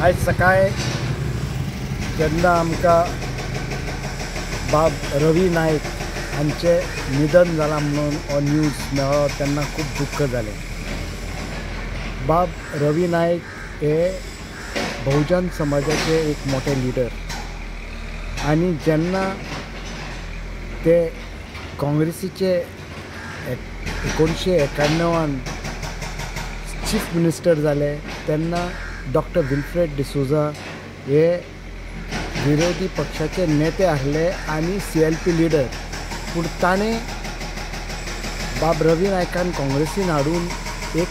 आज सकाळी जेन्ना आमकां बाब रवी नायक हांचे निधन जालां म्हणून हो न्यूज मेळ्ळो तेन्ना खूब दुख्ख जालें। बाब रवी नायक हे बहुजन समाजाचे एक मोठे लिडर आनी जेन्ना ते काँग्रेसीचे 1991 चीफ मिनिस्टर जाले तेन्ना डॉक्टर विल्फ्रेड डिसोजा हे विरोधी पक्षाचे नेते आहले आनी CLP लिडर, पूण ताणें बाब रवी नायकान काँग्रेसीन हाडून एक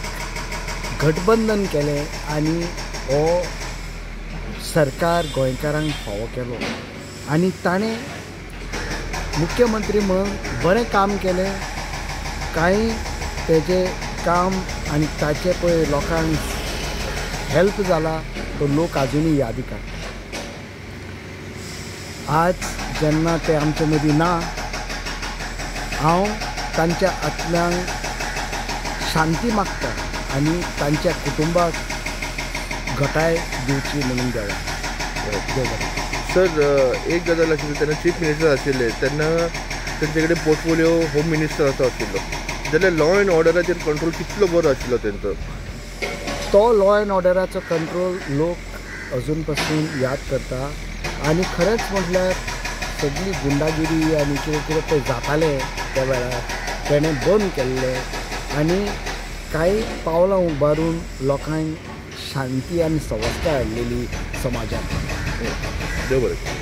गठबंधन केलें आनी हो सरकार गोंयकारांक फावो केलो आनी ताणें मुख्यमंत्री म्हणून बरें काम केलें। कांय तेजें काम आनी ताचे पळय लोकांक हेल्प जाला तो लोक आजुनूय यादी काडटा। आज जेन्ना ते आमचे मदीं ना, हांव तांच्या आत्म्यांक शांती मागता आनी तांच्या कुटुंबाक घटाय दिवची म्हणून देवा। सर, एक गजाल आशिल्ली, तेन्ना चीफ मिनिस्टर आशिल्ले तेन्ना तेंचे कडेन पोर्टफोलिओ होम मिनिस्टर असो आशिल्लो, जाल्यार लॉ एंड ऑर्डराचेर कंट्रोल कितलो बरो आशिल्लो तेंचो? तो लॉ एंड ऑर्डराचो कंट्रोल लोक अजून पासून याद करता आनी खरेंच म्हटल्यार सगळी गुंडागिरी आनी कितें कितें पळय जातालें त्या वेळार तेणें बंद केल्लें आनी कांय पावलां उबारून लोकांक शांती आनी संवस्था हाडलेली समाजांत। देव बरें।